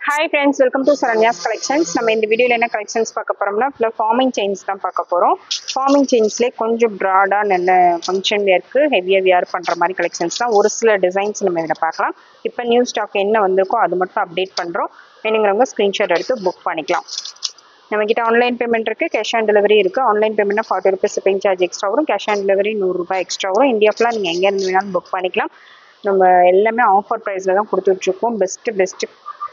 Hi friends, welcome to Saranya's Collections. நம்ம இந்த வீடியோல என்ன கலெக்ஷன்ஸ் பார்க்க போறோம்னா ஃபார்மிங் செயின்ஸ் தான் பார்க்க போறோம். ஃபார்மிங் செயின்ஸ்ல கொஞ்சம் பிராடா நல்ல ஃபங்க்ஷன் வேர்க்கு ஹெவியா வியர் பண்ற மாதிரி கலெக்ஷன்ஸ் தான். ஒரு சில டிசைன்ஸ் நம்ம இதில் பார்க்கலாம். இப்போ நியூ ஸ்டாக் என்ன வந்திருக்கோ அது மட்டும் அப்டேட் பண்றோம். வேணுங்கிறவங்க ஸ்கிரீன்ஷாட் எடுத்து புக் பண்ணிக்கலாம். நம்ம கிட்ட ஆன்லைன் பேமெண்ட் இருக்கு, கேஷ் ஆன் டெலிவரி இருக்கு. ஆன்லைன் பேமெண்ட்னா 40 ரூபீஸ் ஷிப்பிங் சார்ஜ் எக்ஸ்ட்ரா வரும். கேஷ் ஆன் டெலிவரி 100 ரூபாய் எக்ஸ்ட்ரா வரும். இந்தியா ஃபுல்லா நீங்க எங்க இருந்து வேணாலும் புக் பண்ணிக்கலாம். நம்ம எல்லாமே ஆஃபர் ப்ரைஸ்ல தான் கொடுத்துட்டு இருக்கோம். பெஸ்ட்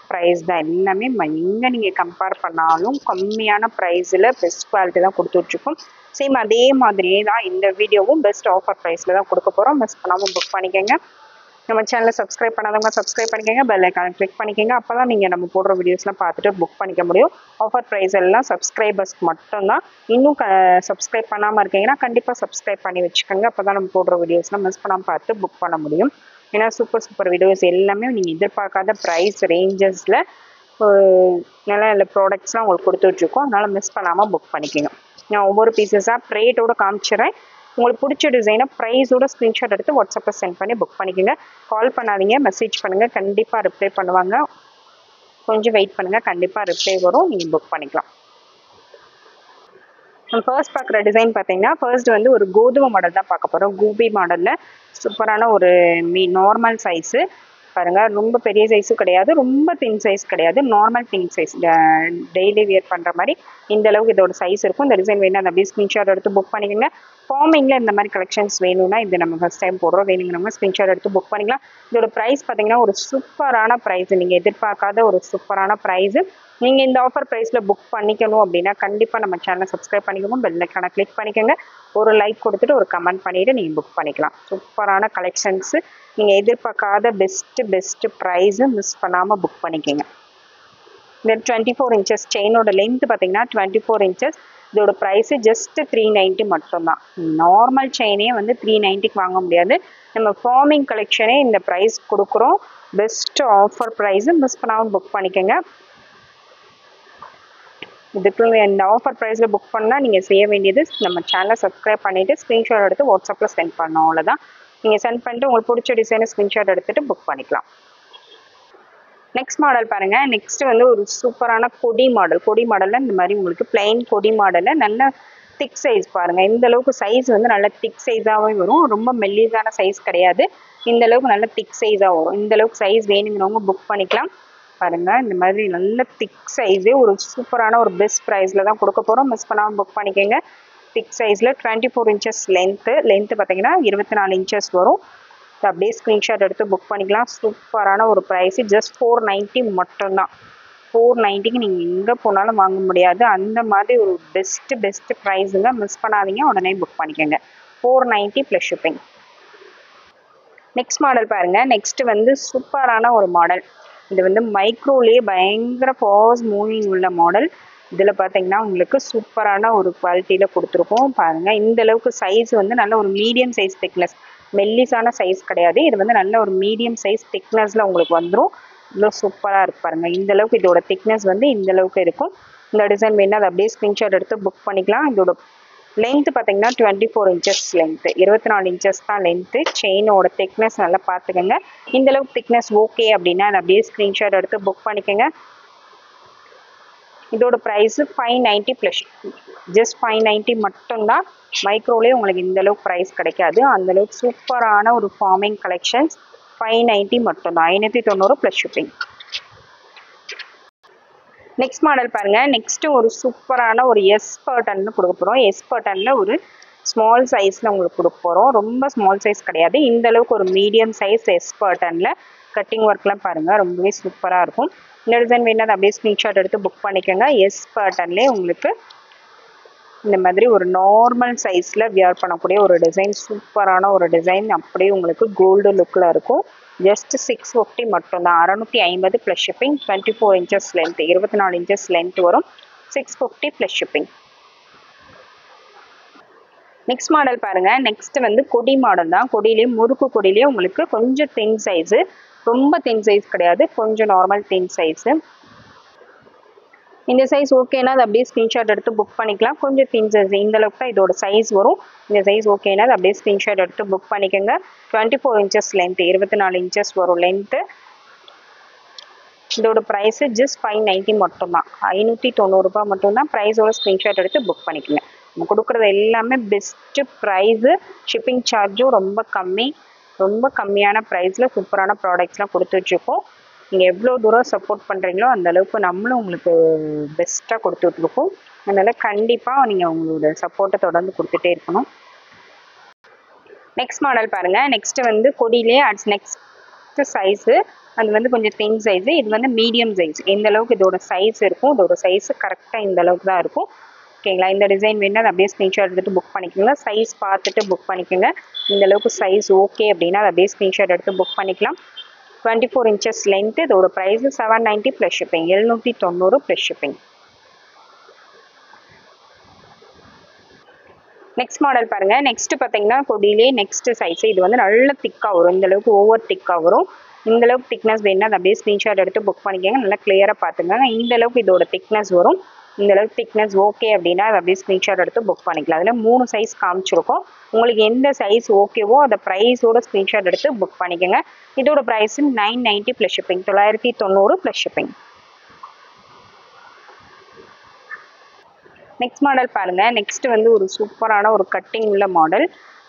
ப்ரைஸ் தான் எல்லாமே. எங்கே நீங்கள் கம்பேர் பண்ணாலும் கம்மியான ப்ரைஸில் பெஸ்ட் குவாலிட்டி தான் கொடுத்துட்ருக்கோம். சேம் அதே மாதிரியே தான் இந்த வீடியோவும் பெஸ்ட் ஆஃபர் ப்ரைஸில் தான் கொடுக்க போகிறோம். மிஸ் பண்ணாமல் புக் பண்ணிக்கோங்க. நம்ம சேனலை சப்ஸ்கிரைப் பண்ணாதவங்க சப்ஸ்கிரைப் பண்ணிக்கோங்க, பெல் ஐக்கானை கிளிக் பண்ணிக்கோங்க. அப்போ தான் நீங்கள் நம்ம போடுற வீடியோஸ்லாம் பார்த்துட்டு புக் பண்ணிக்க முடியும். ஆஃபர் ப்ரைஸ் எல்லாம் சப்ஸ்கிரைபர்ஸ்க்கு மட்டும்தான். இன்னும் சப்ஸ்கிரைப் பண்ணாமல் இருக்கீங்கன்னா கண்டிப்பாக சப்ஸ்கிரைப் பண்ணி வச்சுக்கோங்க. அப்போ தான் நம்ம போடுற வீடியோஸ்லாம் மிஸ் பண்ணாமல் பார்த்து புக் பண்ண முடியும். ஏன்னா சூப்பர் வீடியோஸ் எல்லாமே நீங்கள் எதிர்பார்க்காத ப்ரைஸ் ரேஞ்சஸில் நல்ல நல்ல ப்ராடக்ட்ஸ்லாம் உங்களுக்கு கொடுத்துட்ருக்கோம். அதனால் மிஸ் பண்ணாமல் புக் பண்ணிக்கோங்க. நான் ஒவ்வொரு பீசஸாக ரேட்டோட காமிச்சிடுறேன். உங்களுக்கு பிடிச்ச டிசைனை ப்ரைஸோட ஸ்க்ரீன்ஷாட் எடுத்து வாட்ஸ்அப்பில் சென்ட் பண்ணி புக் பண்ணிக்கோங்க. கால் பண்ணாதீங்க, மெசேஜ் பண்ணுங்கள், கண்டிப்பாக ரிப்ளை பண்ணுவாங்க. கொஞ்சம் வெயிட் பண்ணுங்கள், கண்டிப்பாக ரிப்ளை வரும், நீங்கள் புக் பண்ணிக்கலாம். நம்ம ஃபர்ஸ்ட் பார்க்குற டிசைன் பார்த்தீங்கன்னா ஃபர்ஸ்ட் வந்து ஒரு கோதுமை மாடல் தான் பார்க்க போகிறோம். கூபி மாடலில் சூப்பரான ஒரு நார்மல் சைஸு பாருங்கள். ரொம்ப பெரிய சைஸும் கிடையாது, ரொம்ப தின் சைஸ் கிடையாது, normal thin size daily wear பண்ணுற மாதிரி இந்த அளவுக்கு இதோட சைஸ் இருக்கும். இந்த டிசைன் வேணும், அந்த அப்படியே ஸ்க்ரீன்ஷாட் எடுத்து புக் பண்ணிக்கோங்க. ஃபார்மிங்கில் இந்த மாதிரி கலெக்ஷன்ஸ் வேணும்னா இது நம்ம ஃபஸ்ட் டைம் போடுறோம். வேணுங்கிறவங்க ஸ்க்ரீன்ஷாட் எடுத்து புக் பண்ணிக்கலாம். இதோட ப்ரைஸ் பார்த்தீங்கன்னா ஒரு சூப்பரான ப்ரைஸ், நீங்கள் எதிர்பார்க்காத ஒரு சூப்பரான ப்ரைஸு. நீங்கள் இந்த ஆஃபர் ப்ரைஸில் புக் பண்ணிக்கணும் அப்படின்னா கண்டிப்பாக நம்ம சேனலை சப்ஸ்கிரைப் பண்ணிக்கணும், பெல் ஐக்கானை கிளிக் பண்ணிக்கோங்க. ஒரு லைக் கொடுத்துட்டு ஒரு கமெண்ட் பண்ணிவிட்டு நீங்கள் புக் பண்ணிக்கலாம். சூப்பரான கலெக்ஷன்ஸு, நீங்கள் எதிர்பார்க்காத பெஸ்ட்டு ப்ரைஸு, மிஸ் பண்ணாமல் புக் பண்ணிக்கோங்க. இந்த 24 இன்ச்சஸ் செயினோட லென்த் பார்த்தீங்கன்னா 24 இன்ச்சஸ். இதோட ப்ரைஸு ஜஸ்ட் 390 மட்டும்தான். நார்மல் செயினே வந்து 390க்கு வாங்க முடியாது. நம்ம ஃபார்மிங் கலெக்ஷனே இந்த ப்ரைஸ் கொடுக்குறோம். பெஸ்ட் ஆஃபர் ப்ரைஸு, மிஸ் பண்ணாமல் புக் பண்ணிக்கோங்க. இதுக்கு இந்த ஆஃபர் ப்ரைஸில் புக் பண்ணால் நீங்கள் செய்ய வேண்டியது நம்ம சேனலை சப்ஸ்கிரைப் பண்ணிவிட்டு ஸ்க்ரீன்ஷாட் எடுத்து வாட்ஸ்அப்பில் சென்ட் பண்ணோம், அவ்வளோதான். நீங்கள் சென்ட் பண்ணிட்டு உங்களுக்கு பிடிச்ச டிசைனை ஸ்க்ரீன்ஷாட் எடுத்துகிட்டு புக் பண்ணிக்கலாம். நெக்ஸ்ட் மாடல் பாருங்கள். நெக்ஸ்ட் வந்து ஒரு சூப்பரான கொடி மாடலில் இந்த மாதிரி உங்களுக்கு பிளைன் கொடி மாடலில் நல்ல திக் சைஸ் பாருங்கள். இந்த அளவுக்கு சைஸ் வந்து நல்ல திக் சைஸாகவே வரும். ரொம்ப மெல்லிஸான சைஸ் கிடையாது, இந்த அளவுக்கு நல்ல திக் சைஸாக வரும். இந்த அளவுக்கு சைஸ் வேணுங்கிறவங்க புக் பண்ணிக்கலாம். பாருங்கள், இந்த மாதிரி நல்ல திக் சைஸே ஒரு சூப்பரான ஒரு பெஸ்ட் ப்ரைஸில் தான் கொடுக்க போகிறோம். மிஸ் பண்ணாமல் புக் பண்ணிக்கோங்க. திக் சைஸில் 24 இன்ச்சஸ் லென்த்து பார்த்தீங்கன்னா 24 இன்ச்சஸ் வரும். அப்படியே ஸ்க்ரீன்ஷாட் எடுத்து புக் பண்ணிக்கலாம். சூப்பரான ஒரு ப்ரைஸு, ஜஸ்ட் 490 மட்டும்தான். 490க்கு நீங்கள் எங்கே போனாலும் வாங்க முடியாது, அந்த மாதிரி ஒரு பெஸ்ட்டு ப்ரைஸுங்க. மிஸ் பண்ணாதீங்க, உடனே புக் பண்ணிக்கோங்க. 490 ப்ளஸ் ஷிப்பிங். நெக்ஸ்ட் மாடல் பாருங்கள். நெக்ஸ்ட்டு வந்து சூப்பரான ஒரு மாடல். இது வந்து மைக்ரோலேயே பயங்கர ஃபாஸ்ட் மூவிங் உள்ள மாடல். இதில் பார்த்தீங்கன்னா உங்களுக்கு சூப்பரான ஒரு குவாலிட்டியில் கொடுத்துருக்கோம். பாருங்கள், இந்த அளவுக்கு சைஸ் வந்து நல்ல ஒரு மீடியம் சைஸ் திக்னஸ், மெல்லிஸான சைஸ் கிடையாது. இது வந்து நல்ல ஒரு மீடியம் சைஸ் திக்னஸில் உங்களுக்கு வந்துடும். இவ்வளோ சூப்பராக இருக்கு பாருங்கள். இந்த அளவுக்கு இதோட திக்னஸ் வந்து இந்த அளவுக்கு இருக்கும். இந்த டிசைன் வேணால் அதை அப்படியே ஸ்க்ரீன்ஷாட் எடுத்து புக் பண்ணிக்கலாம். இதோட லென்த்து பார்த்தீங்கன்னா 24 இன்ச்சஸ் லென்த்து, 24 இன்ச்சஸ் தான் லென்த்து. செயினோட திக்னஸ் நல்லா பார்த்துக்கோங்க. இந்த அளவுக்கு திக்னஸ் ஓகே அப்படின்னா அதை அப்படியே ஸ்க்ரீன்ஷாட் எடுத்து புக் பண்ணிக்கோங்க. இதோட ப்ரைஸு 590 ப்ளஸ், ஜஸ்ட் 590 மட்டும்தான். மைக்ரோலேயே உங்களுக்கு இந்த அளவுக்கு ப்ரைஸ் கிடைக்காது. அந்தளவுக்கு சூப்பரான ஒரு ஃபார்மிங் கலெக்ஷன்ஸ். 590 மட்டும்தான், 590 ப்ளஸ் ஷிப்பிங். நெக்ஸ்ட் மாடல் பாருங்கள். நெக்ஸ்ட்டு ஒரு சூப்பரான ஒரு எஸ் பர்டன்னு கொடுக்க போகிறோம். எஸ் பர்டனில் ஒரு ஸ்மால் சைஸில் உங்களுக்கு கொடுக்க போகிறோம். ரொம்ப ஸ்மால் சைஸ் கிடையாது, இந்த அளவுக்கு ஒரு மீடியம் சைஸ் எஸ் பர்டனில். கட்டிங் ஒர்க்லாம் பாருங்கள், ரொம்பவே சூப்பராக இருக்கும். இந்த டிசைன் வேணால் அதை அப்படியே ஸ்க்ரீன்ஷாட் எடுத்து புக் பண்ணிக்கோங்க. எஸ் பர்டன்லேயே உங்களுக்கு இந்த மாதிரி ஒரு நார்மல் சைஸில் வியர் பண்ணக்கூடிய ஒரு டிசைன், சூப்பரான ஒரு டிசைன். அப்படியே உங்களுக்கு கோல்டு லுக்கில் இருக்கும். ஜஸ்ட் 650 மட்டும்தான், 650 plus shipping. 24 inches length, 24 inches length வரும். 650 ப்ளஸ் ஷிப்பிங். நெக்ஸ்ட் மாடல் பாருங்கள். நெக்ஸ்ட் வந்து கொடி மாடல் தான். கொடியிலே முறுக்கு கொடியிலே உங்களுக்கு கொஞ்சம் தின் சைஸு, ரொம்ப தின் சைஸ் கிடையாது, கொஞ்சம் நார்மல் தின் சைஸு. இந்த சைஸ் ஓகேனா அது அப்படியே ஸ்க்ரீன்ஷாட் எடுத்து புக் பண்ணிக்கலாம். கொஞ்சம் தின் சைஸ், இந்த அளவுக்கு தான் இதோட சைஸ் வரும். இந்த சைஸ் ஓகேனா அது அப்படியே ஸ்க்ரீன்ஷாட் எடுத்து புக் பண்ணிக்கோங்க. 24 இன்ச்சஸ் லென்த், 24 இன்ச்சஸ் வரும் லென்த்து. இதோட ப்ரைஸ் ஜஸ்ட் 590 மட்டும்தான். 590 ரூபாய் மட்டும்தான். ப்ரைஸோட ஸ்க்ரீன்ஷாட் எடுத்து புக் பண்ணிக்கோங்க. நம்ம கொடுக்குறது எல்லாமே பெஸ்ட்டு ப்ரைஸு. ஷிப்பிங் சார்ஜும் ரொம்ப கம்மி. ரொம்ப கம்மியான ப்ரைஸில் சூப்பரான ப்ராடக்ட்ஸ்லாம் கொடுத்துட்ருக்கோம். நீங்கள் எவ்வளோ தூரம் சப்போர்ட் பண்ணுறீங்களோ அந்தளவுக்கு நம்மளும் உங்களுக்கு பெஸ்ட்டாக கொடுத்துட்ருக்கோம். அதனால் கண்டிப்பாக நீங்கள் உங்களோட சப்போர்ட்டை தொடர்ந்து கொடுத்துட்டே இருக்கணும். நெக்ஸ்ட் மாடல் பாருங்கள். நெக்ஸ்ட்டு வந்து கொடியிலே நெக்ஸ்ட்டு சைஸு அது வந்து கொஞ்சம் தின் சைஸு. இது வந்து மீடியம் சைஸ். எந்த அளவுக்கு இதோட சைஸ் இருக்கும், இதோட சைஸு கரெக்டாக இந்த அளவுக்கு தான் இருக்கும். ஓகேங்களா? இந்த டிசைன் வேணுன்னா அதை அப்படியே ஸ்க்ரீன்ஷாட் எடுத்து புக் பண்ணிக்கோங்க. சைஸ் பார்த்துட்டு புக் பண்ணிக்கோங்க. இந்த அளவுக்கு சைஸ் ஓகே அப்படின்னா அதை அப்படியே ஸ்க்ரீன்ஷாட் எடுத்து புக் பண்ணிக்கலாம். 24 inches லென்த். இதோட price 790 plus shipping. 790 plus shipping. Next model பாருங்க. நெக்ஸ்ட் பார்த்தீங்கன்னா கொடியிலே நெக்ஸ்ட் சைஸ். இது வந்து நல்ல திக்காக வரும். இந்த அளவுக்கு ஓவர் திக்காக வரும். இந்த அளவுக்கு திக்னஸ் வேணுன்னா அதை அப்படியே ஸ்க்ரீன்ஷாட் எடுத்து புக் பண்ணிக்கோங்க. நல்லா கிளியராக பார்த்துக்கோங்க. இந்த அளவுக்கு இதோட திக்னஸ் வரும். இந்த அளவுக்கு திக்னஸ் ஓகே அப்படின்னா அதை அப்படியே ஸ்க்ரீன்ஷாட் எடுத்து புக் பண்ணிக்கலாம். அதில் 3 சைஸ் காமிச்சிருக்கோம். உங்களுக்கு எந்த சைஸ் ஓகேவோ அதை ப்ரைஸோட ஸ்க்ரீன்ஷாட் எடுத்து புக் பண்ணிக்கோங்க. இதோட price 990 plus shipping. 990 plus shipping. Next model பாருங்க. நெக்ஸ்ட் வந்து ஒரு சூப்பரான ஒரு கட்டிங் உள்ள மாடல்.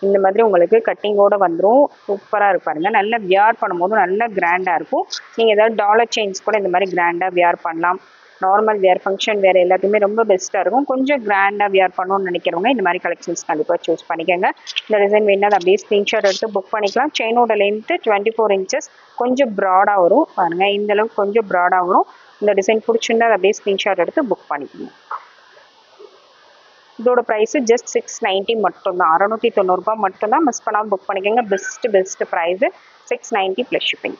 இந்த மாதிரி உங்களுக்கு கட்டிங்கோட வந்துடும். சூப்பராக இருப்பாருங்க. நல்லா வியர் பண்ணும்போது நல்லா கிராண்டாக இருக்கும். நீங்கள் ஏதாவது டாலர் செயின்ஸ் கூட இந்த மாதிரி கிராண்டாக வியர் பண்ணலாம். நார்மல் வியர், ஃபங்க்ஷன் வேறு எல்லாத்துக்குமே ரொம்ப பெஸ்ட்டாக இருக்கும். கொஞ்சம் கிராண்டாக வியர் பண்ணணும்னு நினைக்கிறவங்க இந்த மாதிரி கலெக்ஷன்ஸ் கண்டிப்பாக சூஸ் பண்ணிக்கோங்க. இந்த டிசைன் வேணா அப்படியே ஸ்க்ரீன்ஷாட் எடுத்து புக் பண்ணிக்கலாம். செயினோட லென்த்து 24 inches. கொஞ்சம் ப்ராடாக வரும் பாருங்க. இந்த அளவுக்கு கொஞ்சம் ப்ராடாக வரும். இந்த டிசைன் பிடிச்சிருந்தா அதை அப்படியே ஸ்க்ரீன்ஷாட் எடுத்து புக் பண்ணிக்கோங்க. இதோட ப்ரைஸு ஜஸ்ட் 690 மட்டும்தான். 690 ரூபாய் மட்டும்தான். மிஸ் பண்ணாமல் புக் பண்ணிக்கோங்க. Best price 690 plus shipping.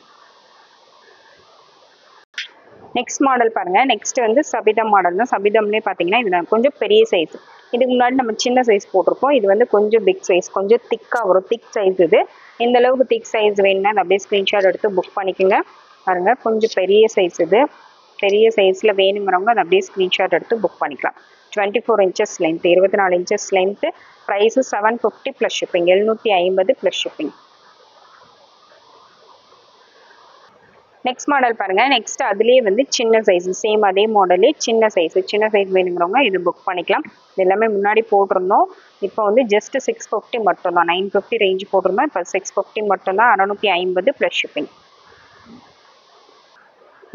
Next model பாருங்கள். நெக்ஸ்ட் வந்து சபிதம் மாடல் தான். சபிதம்லேயே பார்த்தீங்கன்னா இது கொஞ்சம் பெரிய சைஸ். இதுக்கு முன்னாடி நம்ம சின்ன சைஸ் போட்டிருப்போம். இது வந்து கொஞ்சம் பிக் சைஸ், கொஞ்சம் திக்காக வரும். திக் சைஸ் இது. இந்த அளவுக்கு திக் சைஸ் வேணுன்னா அதை அப்படியே ஸ்க்ரீன்ஷாட் எடுத்து புக் பண்ணிக்கோங்க. பாருங்கள், கொஞ்சம் பெரிய சைஸ் இது. பெரிய சைஸில் வேணுங்கிறவங்க அதை அப்படியே ஸ்க்ரீன்ஷாட் எடுத்து புக் பண்ணிக்கலாம். 24 inches length. 24 inches length. Price 750 plus shipping. 750 plus shipping. Next model பாருங்கள். நெக்ஸ்ட் அதுலேயே வந்து சின்ன சைஸ். சேம் அதே மாடலே சின்ன சைஸ். சின்ன சைஸ் வேணுங்கிறவங்க இது புக் பண்ணிக்கலாம். இது எல்லாமே முன்னாடி போட்டிருந்தோம். இப்போ வந்து ஜஸ்ட் 650 மட்டும்தான். 950 ரேஞ்ச் போட்டிருந்தோம். இப்போ 650 மட்டும்தான். 650 ப்ளஸ் ஷிப்பிங்.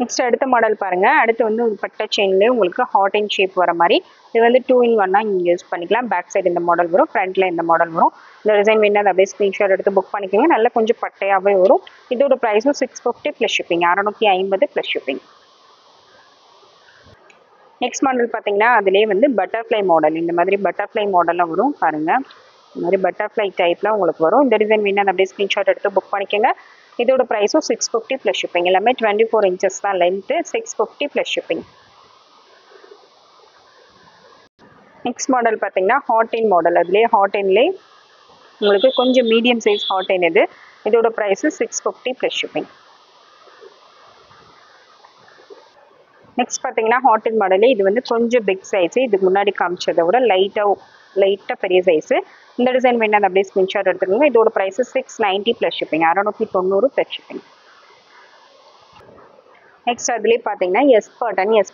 நெக்ஸ்ட் அடுத்த மாடல் பாருங்கள். அடுத்து வந்து ஒரு பட்டை செயின்லேயே உங்களுக்கு ஹாட் அண்ட் ஷேப் வர மாதிரி. இது வந்து 2-in-1 நீங்கள் யூஸ் பண்ணிக்கலாம். பேக் சைடு இந்த மாடல் வரும். ஃப்ரண்ட்டில் இந்த மாடல் வரும். இந்த டிசைன் வேணா அதை அப்படியே ஸ்க்ரீன்ஷாட் எடுத்து புக் பண்ணிக்கோங்க. நல்லா கொஞ்சம் பட்டையாகவே வரும். இதோட ப்ரைஸும் 650 plus shipping. 650 plus shipping. Next model பார்த்தீங்கன்னா அதிலே வந்து பட்டர்ஃப்ளை மாடல். இந்த மாதிரி பட்டர்ஃப்ளை மாடலில் வரும் பாருங்கள். இந்த மாதிரி பட்டர்ஃப்ளை டைப்பில் உங்களுக்கு வரும். இந்த டிசைன் வேணா அதை அப்படியே ஸ்க்ரீன்ஷாட் எடுத்து புக் பண்ணிக்கோங்க. இதோட ப்ரைஸும் 650 ப்ளஸ் ஷிப்பிங். எல்லாமே 24 inches தான் length. 650 plus shipping. Next model பார்த்தீங்கன்னா ஹாட் அண்ட் மாடல். அதுலேயே ஹாட் அண்ட்லேயே உங்களுக்கு கொஞ்சம் மீடியம் சைஸ் ஹாட் அண்ட் இது. இதோட ப்ரைஸு 650 ப்ளஸ் ஷிப்பிங். நெக்ஸ்ட் பார்த்தீங்கன்னா ஹாட் அண்ட் மாடலே இது வந்து கொஞ்சம் பிக் சைஸு. இதுக்கு முன்னாடி காமிச்சதை விட லைட்டாக பெரிய சைஸு. இந்த டிசைன் வேணா அப்படியே ஸ்க்ரீன்ஷாட் எடுத்துக்கோங்க. இதோட price 690 plus shipping. 690 plus shipping. Next அதுலேயே பார்த்தீங்கன்னா எஸ்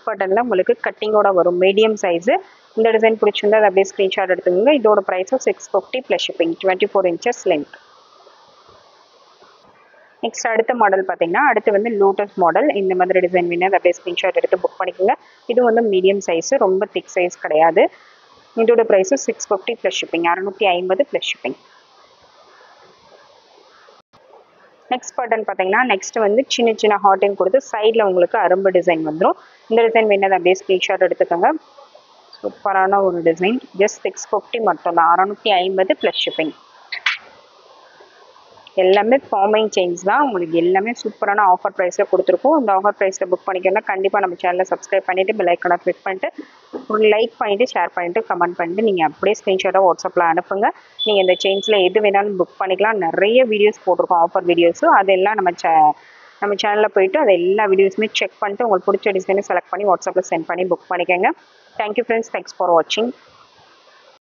பட்டனில் உங்களுக்கு கட்டிங்கோட வரும். Medium size. இந்த டிசைன் பிடிச்சிருந்தா அதை அப்படியே ஸ்க்ரீன்ஷாட் எடுத்துக்கோங்க. இதோட ப்ரைஸும் 650 plus shipping. 24 inches length. Next அடுத்த மாடல் பார்த்தீங்கன்னா அடுத்து வந்து லோட்டஸ் மாடல். இந்த மாதிரி டிசைன் வேணா அதை அப்படியே ஸ்க்ரீன்ஷாட் எடுத்து புக் பண்ணிக்கோங்க. இது வந்து மீடியம் சைஸு. ரொம்ப திக் சைஸ் கிடையாது. இதோட price 650 plus shipping. 650 plus shipping. Next button பார்த்தீங்கன்னா நெக்ஸ்ட் வந்து சின்ன ஹாட் அண்ட் கொடுத்து சைடில் உங்களுக்கு அரும்பு டிசைன் வந்துடும். இந்த டிசைன் வேணா அப்படியே ஸ்க்ரீன்ஷாட் எடுத்துக்கோங்க. சூப்பரான ஒரு டிசைன். ஜஸ்ட் 650 மட்டும்தான். 650 ப்ளஸ் ஷிப்பிங். எல்லாமே ஃபார்மிங் செயின்ஸ் தான். உங்களுக்கு எல்லாமே சூப்பரான ஆஃபர் ப்ரைஸில் கொடுத்துருக்கோம். இந்த ஆஃபர் ப்ரைஸில் புக் பண்ணிக்கோங்க. கண்டிப்பாக நம்ம சேனலை சப்ஸ்கிரைப் பண்ணிவிட்டு பெல் ஐக்கானை கிளிக் பண்ணிட்டு ஒரு லைக் பண்ணிவிட்டு ஷேர் பண்ணிவிட்டு கமெண்ட் பண்ணிட்டு நீங்கள் அப்படியே ஸ்க்ரீன்ஷாட்டாக வாட்ஸ்அப்பில் அனுப்புங்க. நீங்கள் இந்த செயின்ஸில் எது வேணாலும் புக் பண்ணிக்கலாம். நிறைய வீடியோஸ் போட்டிருக்கோம், ஆஃபர் வீடியோஸும். அதெல்லாம் நம்ம சேனலில் போயிட்டு அது எல்லா வீடியோஸுமே செக் பண்ணிட்டு உங்களுக்கு பிடிச்ச டிசைனை செலக்ட் பண்ணி வாட்ஸ்அப்பில் சென்ட் பண்ணி புக் பண்ணிக்கோங்க. Thank you friends. தேங்க்ஸ் ஃபார் வாட்சிங்.